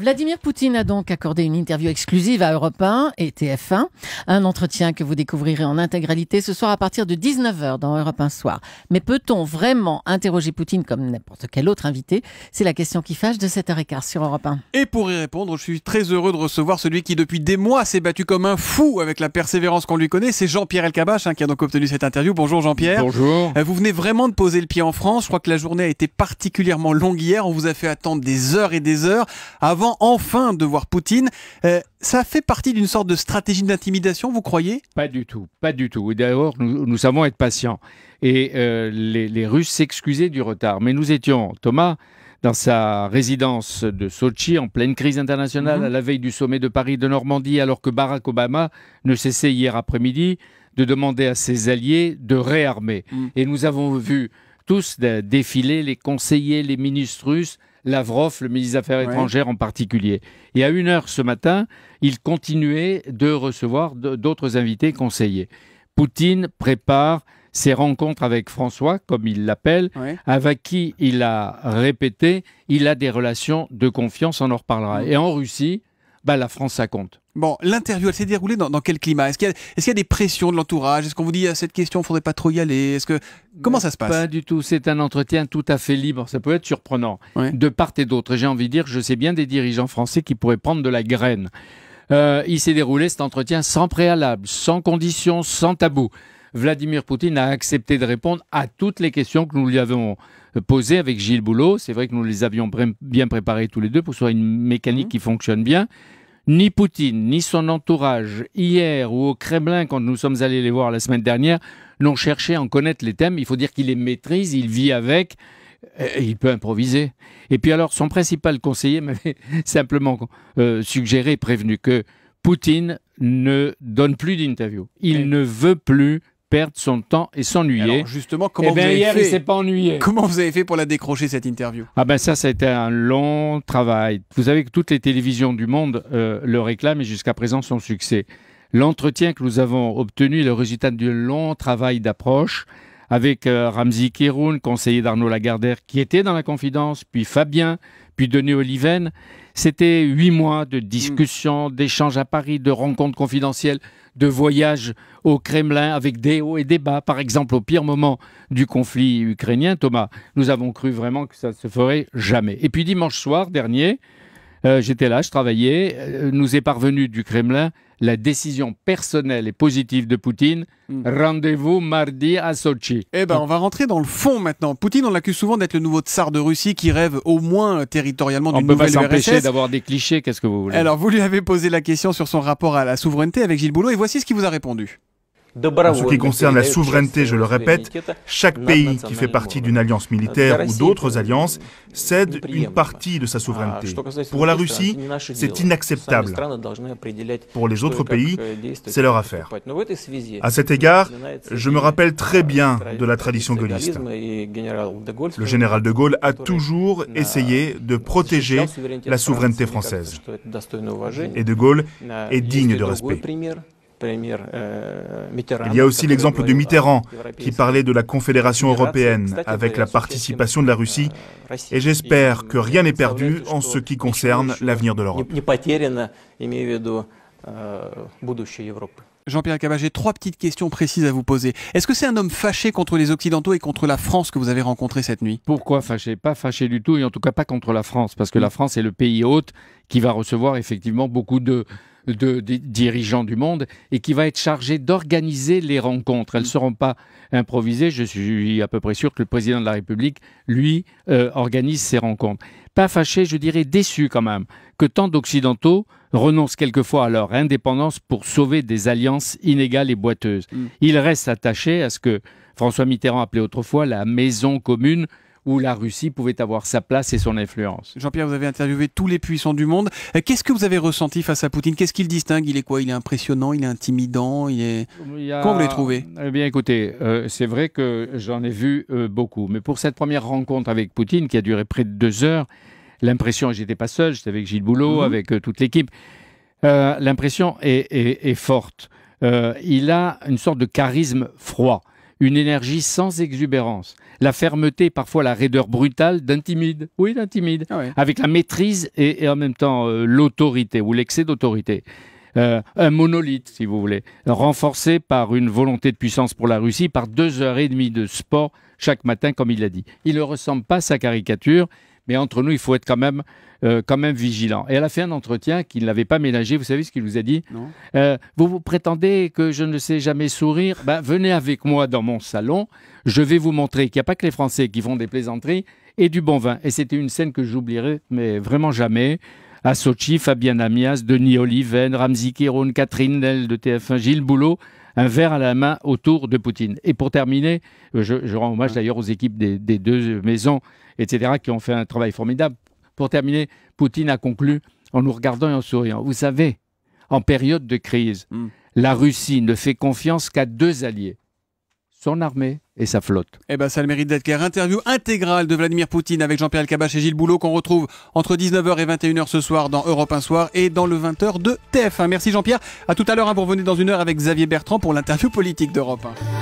Vladimir Poutine a donc accordé une interview exclusive à Europe 1 et TF1. Un entretien que vous découvrirez en intégralité ce soir à partir de 19h dans Europe 1 Soir. Mais peut-on vraiment interroger Poutine comme n'importe quel autre invité? C'est la question qui fâche de 7h15 sur Europe 1. Et pour y répondre, je suis très heureux de recevoir celui qui depuis des mois s'est battu comme un fou avec la persévérance qu'on lui connaît. C'est Jean-Pierre Elkabbach qui a donc obtenu cette interview. Bonjour Jean-Pierre. Bonjour. Vous venez vraiment de poser le pied en France. Je crois que la journée a été particulièrement longue hier. On vous a fait attendre des heures et des heures avant enfin de voir Poutine. Ça fait partie d'une sorte de stratégie d'intimidation, vous croyez? Pas du tout, pas du tout. D'abord, nous savons être patients. Et les Russes s'excusaient du retard. Mais nous étions, Thomas, dans sa résidence de Sochi, en pleine crise internationale, à la veille du sommet de Paris de Normandie, alors que Barack Obama ne cessait hier après-midi de demander à ses alliés de réarmer. Et nous avons vu tous défiler les conseillers, les ministres russes, Lavrov, le ministre des Affaires étrangères en particulier. Et à 1h ce matin, il continuait de recevoir d'autres invités conseillers. Poutine prépare ses rencontres avec François, comme il l'appelle, avec qui il a répété, il a des relations de confiance, on en reparlera. Et en Russie, la France, ça compte. Bon, l'interview, elle s'est déroulée dans quel climat? Est-ce qu'il y a des pressions de l'entourage? Est-ce qu'on vous dit à cette question, il ne faudrait pas trop y aller? Comment ça se passe? Pas du tout, c'est un entretien tout à fait libre. Ça peut être surprenant, de part et d'autre. Et j'ai envie de dire, je sais bien des dirigeants français qui pourraient prendre de la graine. Il s'est déroulé cet entretien sans préalable, sans conditions, sans tabou. Vladimir Poutine a accepté de répondre à toutes les questions que nous lui avons posées avec Gilles Boulot. C'est vrai que nous les avions bien préparées tous les deux pour que ce soit une mécanique qui fonctionne bien. Ni Poutine, ni son entourage, hier ou au Kremlin, quand nous sommes allés les voir la semaine dernière, n'ont cherché à en connaître les thèmes. Il faut dire qu'il les maîtrise, il vit avec, et il peut improviser. Et puis alors, son principal conseiller m'avait simplement suggéré, prévenu que Poutine ne donne plus d'interview. Il ne veut plus perdre son temps et s'ennuyer. Alors justement, comment vous avez hier, fait? il s'est pas ennuyé. Comment vous avez fait pour la décrocher, cette interview? Ça a été un long travail. Vous savez que toutes les télévisions du monde le réclament et jusqu'à présent son succès. L'entretien que nous avons obtenu est le résultat d'un long travail d'approche avec Ramzi Kéroun, conseiller d'Arnaud Lagardère, qui était dans la confidence, puis Fabien, puis Denis Oliven. C'était 8 mois de discussions, d'échanges à Paris, de rencontres confidentielles, de voyages au Kremlin avec des hauts et des bas. Par exemple, au pire moment du conflit ukrainien, Thomas, nous avons cru vraiment que ça ne se ferait jamais. Et puis dimanche soir dernier, j'étais là, je travaillais, nous est parvenu du Kremlin la décision personnelle et positive de Poutine. Rendez-vous mardi à Sochi. On va rentrer dans le fond maintenant. Poutine, on l'accuse souvent d'être le nouveau tsar de Russie qui rêve au moins territorialement d'une nouvelle URSS. On ne peut pas s'empêcher d'avoir des clichés, qu'est-ce que vous voulez? Alors, vous lui avez posé la question sur son rapport à la souveraineté avec Gilles Boulot et voici ce qu'il vous a répondu. En ce qui concerne la souveraineté, je le répète, chaque pays qui fait partie d'une alliance militaire ou d'autres alliances cède une partie de sa souveraineté. Pour la Russie, c'est inacceptable. Pour les autres pays, c'est leur affaire. À cet égard, je me rappelle très bien de la tradition gaulliste. Le général de Gaulle a toujours essayé de protéger la souveraineté française. Et de Gaulle est digne de respect. Il y a aussi l'exemple de Mitterrand, qui parlait de la Confédération européenne avec la participation de la Russie, et j'espère que rien n'est perdu en ce qui concerne l'avenir de l'Europe. Jean-Pierre Elkabbach, j'ai 3 petites questions précises à vous poser. Est-ce que c'est un homme fâché contre les Occidentaux et contre la France que vous avez rencontré cette nuit? Pourquoi fâché? Pas fâché du tout, et en tout cas pas contre la France, parce que la France est le pays hôte qui va recevoir effectivement beaucoup de dirigeants du monde et qui va être chargé d'organiser les rencontres. Elles ne seront pas improvisées. Je suis à peu près sûr que le président de la République, lui, organise ces rencontres. Pas fâché, je dirais déçu quand même, que tant d'Occidentaux renoncent quelquefois à leur indépendance pour sauver des alliances inégales et boiteuses. Il reste attaché à ce que François Mitterrand appelait autrefois la maison commune, où la Russie pouvait avoir sa place et son influence. Jean-Pierre, vous avez interviewé tous les puissants du monde. Qu'est-ce que vous avez ressenti face à Poutine? Qu'est-ce qu'il distingue? Il est quoi? Il est impressionnant? Il est intimidant? Comment vous l'avez trouvé? Eh bien, écoutez, c'est vrai que j'en ai vu beaucoup. Mais pour cette première rencontre avec Poutine, qui a duré près de 2 heures, l'impression, et j'étais pas seul, j'étais avec Gilles Boulot, avec toute l'équipe, l'impression est forte. Il a une sorte de charisme froid. une énergie sans exubérance, la fermeté, parfois la raideur brutale d'un timide, avec la maîtrise et en même temps l'autorité ou l'excès d'autorité. Un monolithe, si vous voulez, renforcé par une volonté de puissance pour la Russie, par 2h30 de sport chaque matin, comme il l'a dit. Il ne ressemble pas à sa caricature, mais entre nous, il faut être quand même vigilant. Et elle a fait un entretien qu'il n'avait pas ménagé. Vous savez ce qu'il vous a dit? Vous prétendez que je ne sais jamais sourire? Venez avec moi dans mon salon. Je vais vous montrer qu'il n'y a pas que les Français qui font des plaisanteries et du bon vin. Et c'était une scène que j'oublierai, mais vraiment jamais. À Sochi, Fabienne Amias, Denis Oliven, Ramzi Kéroun, Catherine Nel de TF1, Gilles Boulot, un verre à la main autour de Poutine. Et pour terminer, je rends hommage d'ailleurs aux équipes des deux maisons, etc., qui ont fait un travail formidable. Pour terminer, Poutine a conclu en nous regardant et en souriant. Vous savez, en période de crise, la Russie ne fait confiance qu'à 2 alliés, son armée et sa flotte. Eh ben, ça a le mérite d'être clair. Interview intégrale de Vladimir Poutine avec Jean-Pierre Elkabbach et Gilles Boulot qu'on retrouve entre 19h et 21h ce soir dans Europe 1 Soir et dans le 20h de TF1. Merci Jean-Pierre. À tout à l'heure, vous revenez dans 1 heure avec Xavier Bertrand pour l'interview politique d'Europe 1.